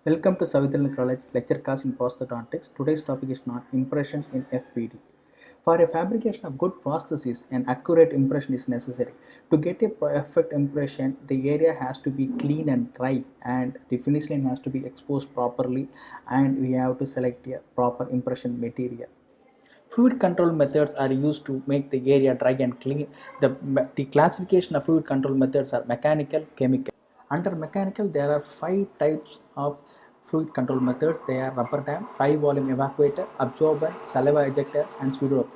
Welcome to Savithan College lecture class in prosthodontics. Today's topic is not impressions in FPD. For a fabrication of good prosthesis, an accurate impression is necessary. To get a perfect impression, the area has to be clean and dry, and the finish line has to be exposed properly, and we have to select a proper impression material. Fluid control methods are used to make the area dry and clean. The classification of fluid control methods are mechanical, chemical. Under mechanical, there are 5 types of fluid control methods. They are rubber dam, high volume evacuator, absorbent, saliva ejector, and pseudoplug.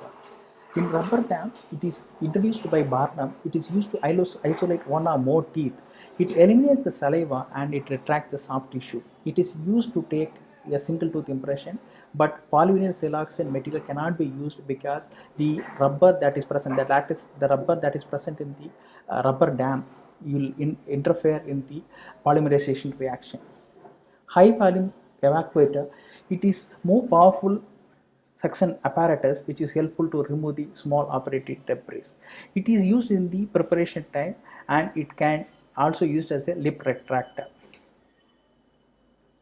In rubber dam, it is introduced by Barnum. It is used to isolate one or more teeth. It eliminates the saliva and it retracts the soft tissue. It is used to take a single tooth impression, but polyvinyl siloxane material cannot be used because the rubber that is present, the rubber that is present in the rubber dam, will interfere in the polymerization reaction. High volume evacuator, it is more powerful suction apparatus which is helpful to remove the small operative debris. It is used in the preparation time and it can also used as a lip retractor.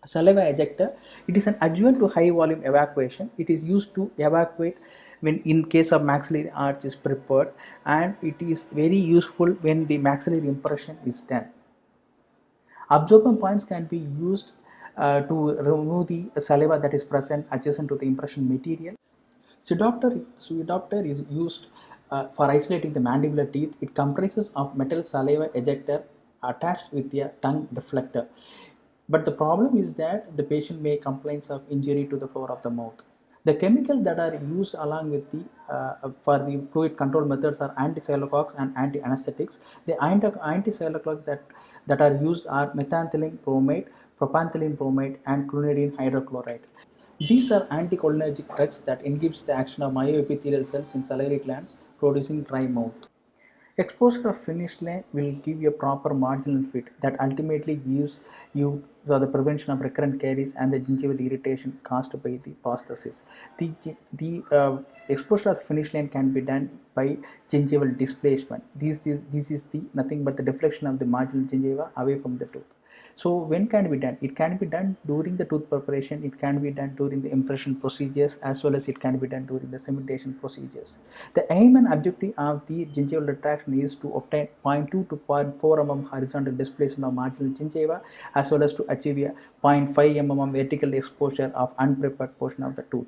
Saliva ejector, it is an adjuvant to high volume evacuation. It is used to evacuate when in case of maxillary arch is prepared, and it is very useful when the maxillary impression is done. Absorbent points can be used to remove the saliva that is present adjacent to the impression material. Pseudopter is used for isolating the mandibular teeth. It comprises of metal saliva ejector attached with a tongue deflector. But the problem is that the patient may complain of injury to the floor of the mouth. The chemicals that are used along with the for the fluid control methods are anti-sialocox and anti-anesthetics. The anti-sialocox that are used are methamphetamine bromide, propanthyline bromide, and clonidine hydrochloride. These are anticholinergic drugs that inhibits the action of myoepithelial cells in salivary glands, producing dry mouth. Exposure of finish line will give you a proper marginal fit that ultimately gives you the prevention of recurrent caries and the gingival irritation caused by the prosthesis. The exposure of the finish line can be done by gingival displacement. This is the nothing but the deflection of the marginal gingiva away from the tooth. So when can it be done? It can be done during the tooth preparation, it can be done during the impression procedures, as well as it can be done during the cementation procedures. The aim and objective of the gingival retraction is to obtain 0.2 to 0.4 mm horizontal displacement of marginal gingiva, as well as to achieve a 0.5 mm vertical exposure of unprepared portion of the tooth.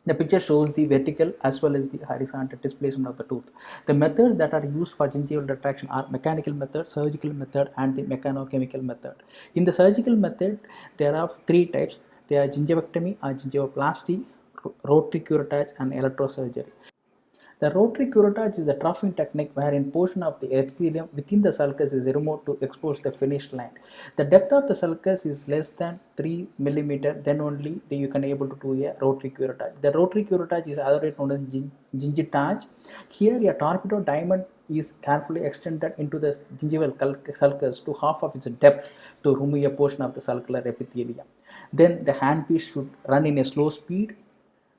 The picture shows the vertical as well as the horizontal displacement of the tooth. The methods that are used for gingival retraction are mechanical method, surgical method, and the mechanochemical method. In the surgical method, there are 3 types. They are gingivectomy or gingivoplasty, rotary curettage, and electrosurgery. The rotary curettage is a troughing technique wherein portion of the epithelium within the sulcus is removed to expose the finished line. The depth of the sulcus is less than 3 mm, then only you can able to do a rotary curettage. The rotary curettage is otherwise known as gingitage. Here a torpedo diamond is carefully extended into the gingival sulcus to half of its depth to remove a portion of the sulcular epithelium. Then the handpiece should run in a slow speed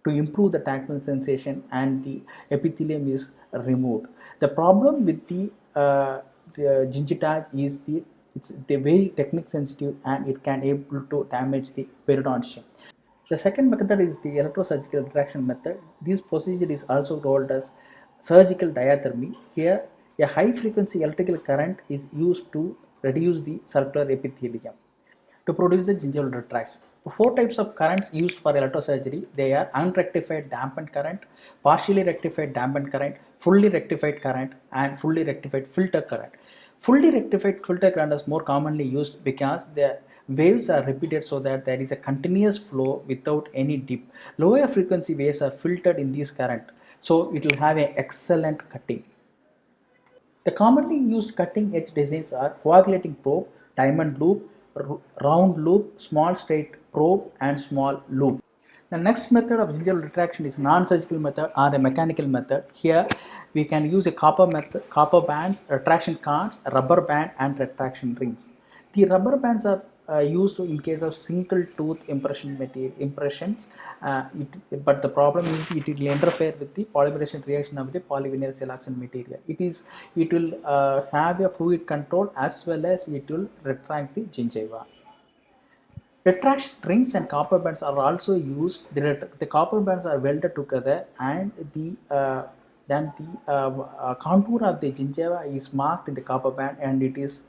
to improve the tactile sensation and the epithelium is removed. The problem with the gingitage is it's very technique sensitive and it can able to damage the periodontium. The second method is the electrosurgical retraction method. This procedure is also called as surgical diathermy. Here, a high frequency electrical current is used to reduce the circular epithelium to produce the gingival retraction. 4 types of currents used for electrosurgery. They are unrectified dampened current, partially rectified dampened current, fully rectified current, and fully rectified filter current. Fully rectified filter current is more commonly used because the waves are repeated so that there is a continuous flow without any dip. Lower frequency waves are filtered in this current, so it will have an excellent cutting. The commonly used cutting edge designs are coagulating probe, diamond loop, round loop, small straight probe, and small loop. The next method of gingival retraction is non-surgical method or the mechanical method. Here we can use a copper bands, retraction cards, rubber band, and retraction rings. The rubber bands are used in case of single tooth impressions, but the problem is it will interfere with the polymerization reaction of the polyvinyl siloxane material. It will have a fluid control as well as it will retract the gingiva. Retraction rings and copper bands are also used. The copper bands are welded together, and then the contour of the gingiva is marked in the copper band, and it is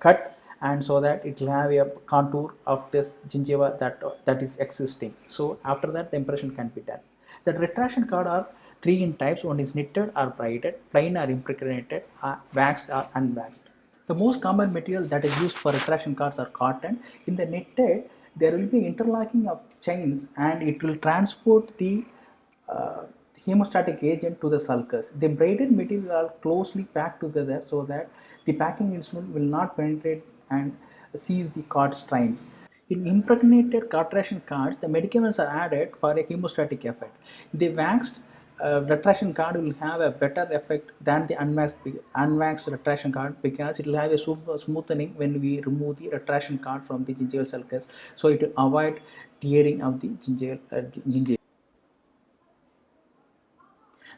cut, and so that it will have a contour of this gingiva that is existing. So after that, the impression can be done. The retraction card are three in types. One is knitted or braided, plain or impregnated, waxed or unwaxed. The most common material that is used for retraction cards are cotton. In the knitted, there will be interlocking of chains, and it will transport the uh, hemostatic agent to the sulcus. The braided material are closely packed together so that the packing instrument will not penetrate and seize the cord strains. In impregnated cartration cards, the medicaments are added for a hemostatic effect. The waxed retraction card will have a better effect than the unwaxed retraction card, because it will have a smoothening when we remove the retraction card from the gingival sulcus, so it will avoid tearing of the gingiva.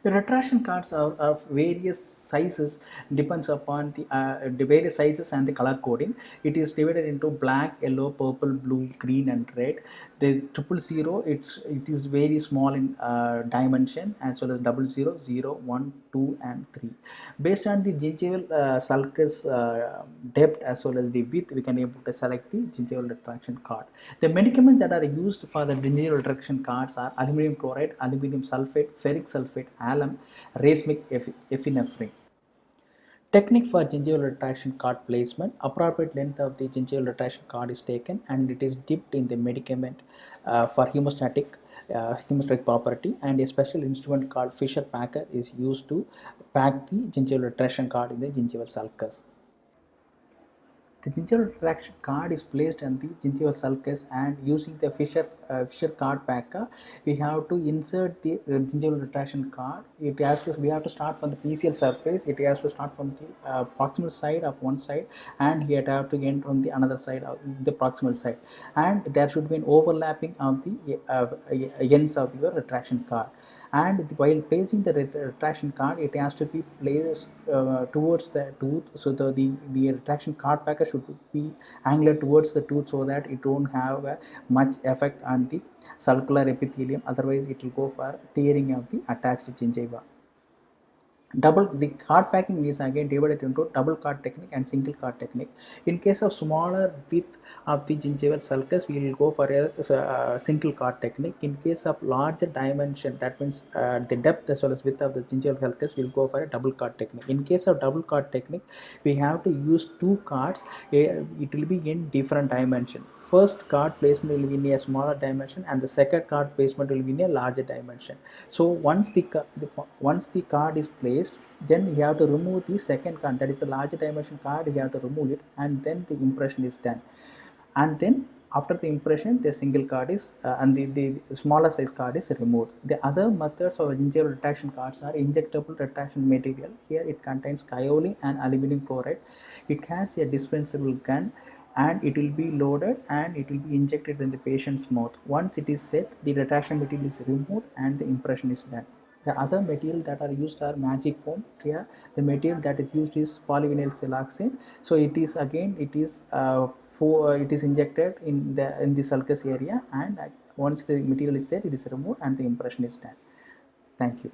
The retraction cards are of various sizes, depends upon the various sizes and the color coding. It is divided into black, yellow, purple, blue, green, and red. The 000, it is very small in dimension, as well as 00, 0, 1, 2, and 3. Based on the gingival sulcus depth as well as the width, we can able to select the gingival retraction card. The medicaments that are used for the gingival retraction cards are aluminum chloride, aluminum sulfate, ferric sulfate, alum, racemic epinephrine. Technique for gingival retraction card placement: appropriate length of the gingival retraction card is taken, and it is dipped in the medicament for hemostatic property, and a special instrument called Fisher packer is used to pack the gingival retraction card in the gingival sulcus. The gingival retraction card is placed on the gingival sulcus, and using the Fisher card packer, we have to insert the gingival retraction card. We have to start from the PCL surface. It has to start from the proximal side of one side, and we have to end from the another side of the proximal side, and there should be an overlapping of the ends of your retraction card. And while placing the retraction card, it has to be placed towards the tooth, so the retraction card packer should be angular towards the tooth, so that it won't have much effect on the sulcular epithelium, otherwise it will go for tearing of the attached gingiva. The card packing is again divided into double card technique and single card technique. In case of smaller width of the gingival sulcus, we will go for a single card technique. In case of larger dimension, that means the depth as well as width of the gingival sulcus, we will go for a double card technique. In case of double card technique, we have to use two cards. It will be in different dimension. First card placement will be in a smaller dimension, and the second card placement will be in a larger dimension. So once the card is placed, then we have to remove the second card, that is the larger dimension card. We have to remove it, and then the impression is done. And then after the impression, the single card is and the smaller size card is removed. The other methods of gingival retraction cards are injectable retraction material. Here it contains kaolin and aluminum chloride. It has a dispensable gun, and it will be loaded, and it will be injected in the patient's mouth. Once it is set, the retraction material is removed, and the impression is done. The other material that are used are magic foam. Here the material that is used is polyvinyl siloxane. So it is again, it is injected in the sulcus area, and once the material is set, it is removed, and the impression is done. Thank you.